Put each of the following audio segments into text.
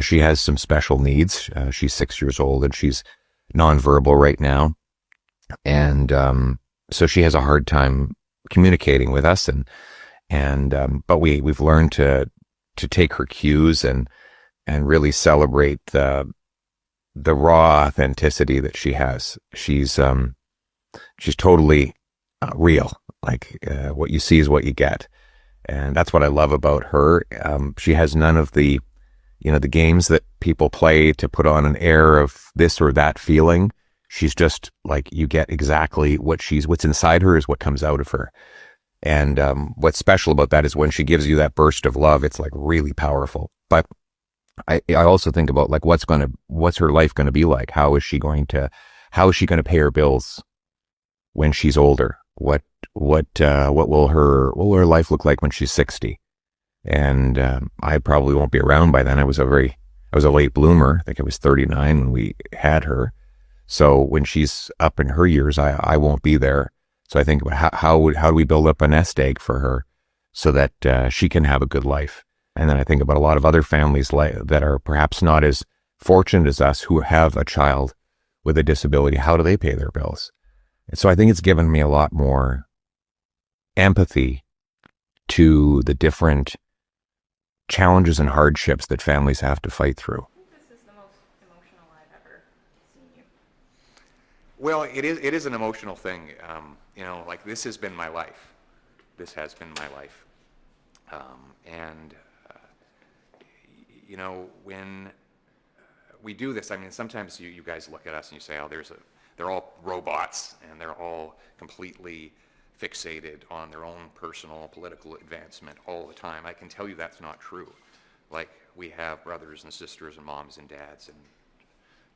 she has some special needs. She's 6 years old and she's nonverbal right now. And so she has a hard time communicating with us. But we've learned to take her cues and really celebrate the raw authenticity that she has. She's totally real. Like what you see is what you get. And that's what I love about her. She has none of the games that people play to put on an air of this or that feeling. She's just like, you get exactly what's inside her is what comes out of her. And what's special about that is when she gives you that burst of love, it's like really powerful. But I also think about like, what's her life going to be like? How is she going to pay her bills when she's older? What will her life look like when she's 60? And I probably won't be around by then. I was a late bloomer. I think I was 39 when we had her. So when she's up in her years, I won't be there. So I think about how do we build up a nest egg for her so that she can have a good life. And then I think about a lot of other families that are perhaps not as fortunate as us who have a child with a disability. How do they pay their bills? And so I think it's given me a lot more empathy to the different challenges and hardships that families have to fight through. I think this is the most emotional I've ever seen you. Well, it is an emotional thing. Like this has been my life. This has been my life. When we do this, I mean, sometimes you guys look at us and you say, oh, they're all robots and they're all completely fixated on their own personal political advancement all the time. I can tell you that's not true. Like, we have brothers and sisters and moms and dads and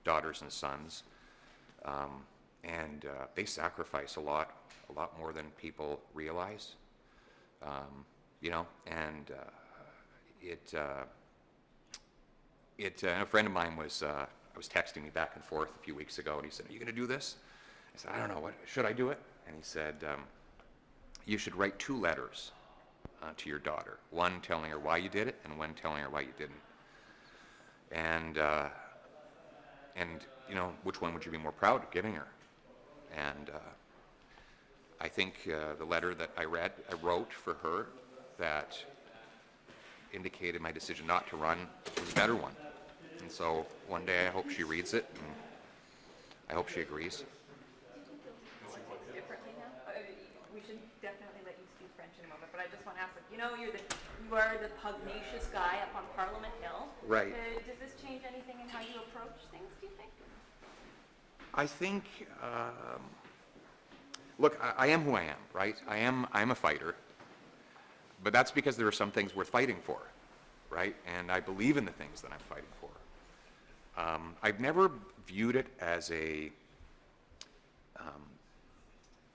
daughters and sons, and they sacrifice a lot more than people realize. A friend of mine was texting me back and forth a few weeks ago, and he said, "Are you going to do this?" I said, "I don't know. Should I do it?" And he said, "You should write 2 letters to your daughter. One telling her why you did it, and one telling her why you didn't. And which one would you be more proud of giving her?" And I think the letter that I wrote for her that indicated my decision not to run was a better one. And so one day I hope she reads it, and I hope she agrees. Differently now? We should definitely let you speak French in a moment, but I just want to ask, you are the pugnacious guy up on Parliament Hill. Right. Does this change anything in how you approach things, do you think? I think, look, I am who I am, right? I'm a fighter, but that's because there are some things worth fighting for, right? And I believe in the things that I'm fighting for. I've never viewed it as a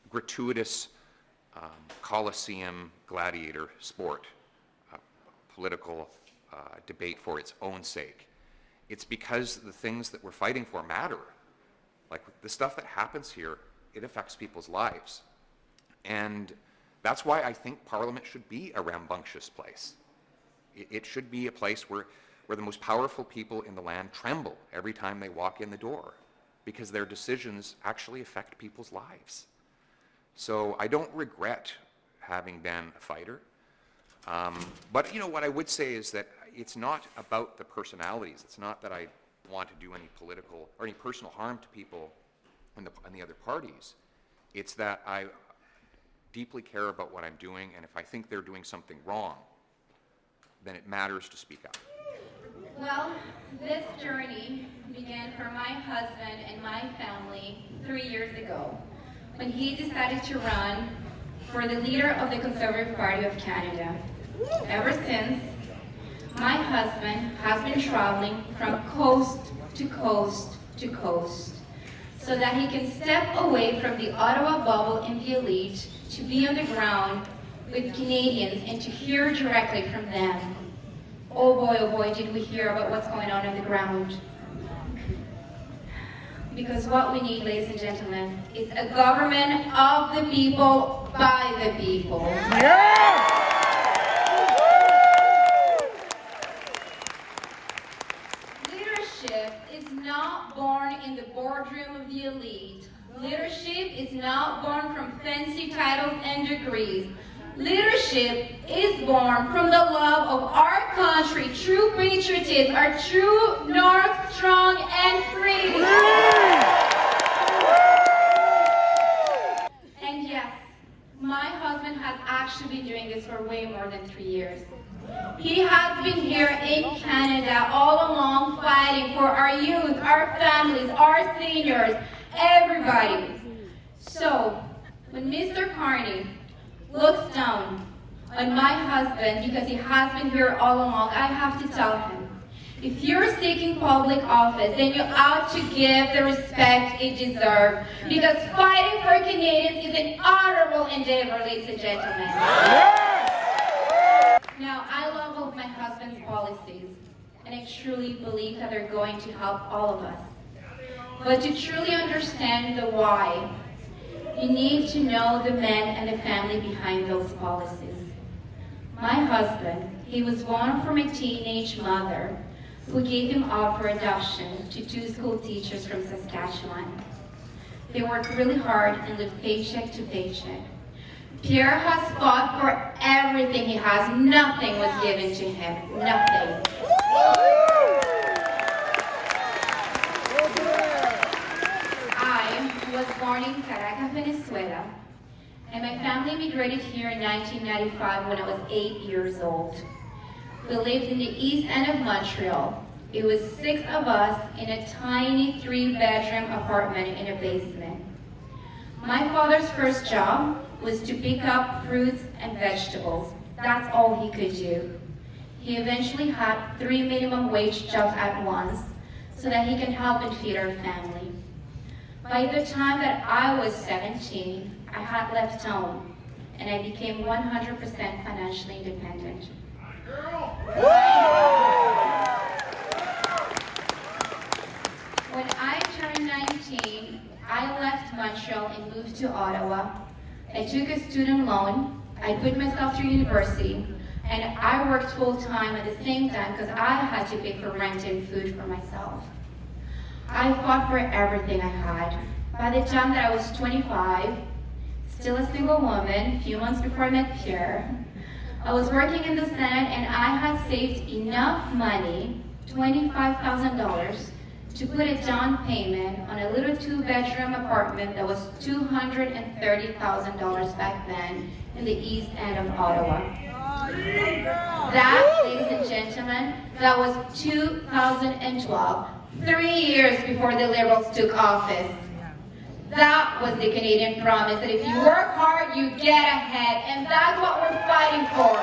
gratuitous Colosseum gladiator sport, political debate for its own sake. It's because the things that we're fighting for matter. Like the stuff that happens here, it affects people's lives. And that's why I think Parliament should be a rambunctious place. It should be a place where the most powerful people in the land tremble every time they walk in the door, because their decisions actually affect people's lives. So I don't regret having been a fighter. But what I would say is that it's not about the personalities. It's not that I want to do any political or any personal harm to people in the other parties. It's that I deeply care about what I'm doing, and if I think they're doing something wrong, then it matters to speak up. Well, this journey began for my husband and my family 3 years ago, when he decided to run for the leader of the Conservative Party of Canada. Ever since, my husband has been traveling from coast to coast to coast, so that he can step away from the Ottawa bubble and the elite to be on the ground with Canadians and to hear directly from them. Oh boy, did we hear about what's going on the ground. Because what we need, ladies and gentlemen, is a government of the people, by the people. Leadership is not born in the boardroom of the elite. Leadership is not born from fancy titles and degrees. Leadership is born from the love of our country, true patriotism, our true north, strong and free. And yes, my husband has actually been doing this for way more than 3 years. He has been here in Canada all along fighting for our youth, our families, our seniors, everybody. So, when Mr. Carney looks down on my husband, because he has been here all along, I have to tell him, if you're seeking public office, then you ought to give the respect it deserves, because fighting for Canadians is an honorable endeavor, ladies and gentlemen. Now, I love all of my husband's policies, and I truly believe that they're going to help all of us. But to truly understand the why, you need to know the men and the family behind those policies. My husband, he was born from a teenage mother who gave him up for adoption to 2 school teachers from Saskatchewan. They worked really hard and lived paycheck to paycheck. Pierre has fought for everything he has. Nothing was given to him. Nothing. I was born in Caracas, Venezuela, and my family immigrated here in 1995 when I was 8 years old. We lived in the east end of Montreal. It was 6 of us in a tiny 3-bedroom apartment in a basement. My father's first job was to pick up fruits and vegetables. That's all he could do. He eventually had 3 minimum wage jobs at once so that he can help and feed our family. By the time that I was 17, I had left home and I became 100% financially independent. When I turned 19, I left Montreal and moved to Ottawa. I took a student loan, I put myself through university, and I worked full-time at the same time because I had to pay for rent and food for myself. I fought for everything I had. By the time that I was 25, still a single woman, a few months before I met Pierre, I was working in the Senate and I had saved enough money, $25,000, to put a down payment on a little 2-bedroom apartment that was $230,000 back then in the east end of Ottawa. That, ladies and gentlemen, that was 2012, 3 years before the Liberals took office. That was the Canadian promise, that if you work hard, you get ahead, and that's what we're fighting for.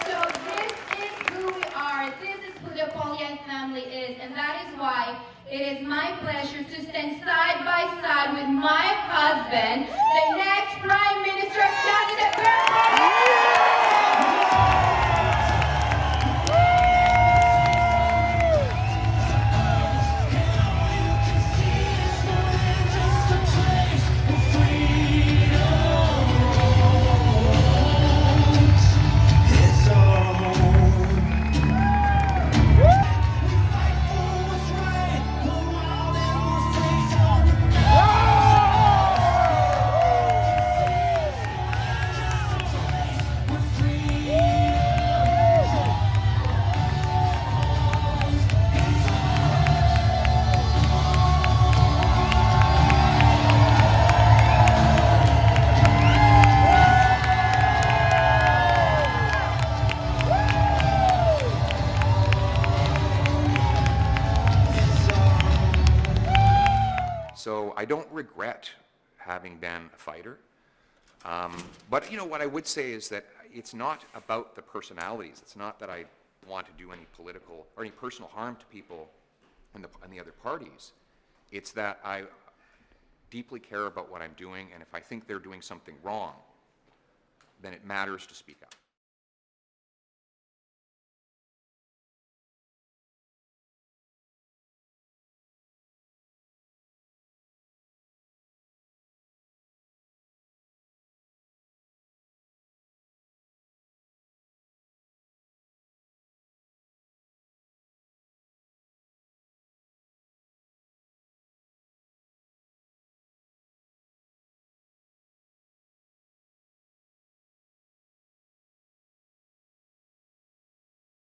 So this is who we are, this is who the Poilievre family is, and that is why it is my pleasure to stand side by side with my husband, the next Prime Minister of Canada, Pierre Poilievre! So I don't regret having been a fighter. But you know, what I would say is that it's not about the personalities. It's not that I want to do any political or any personal harm to people in the other parties. It's that I deeply care about what I'm doing, and if I think they're doing something wrong, then it matters to speak up.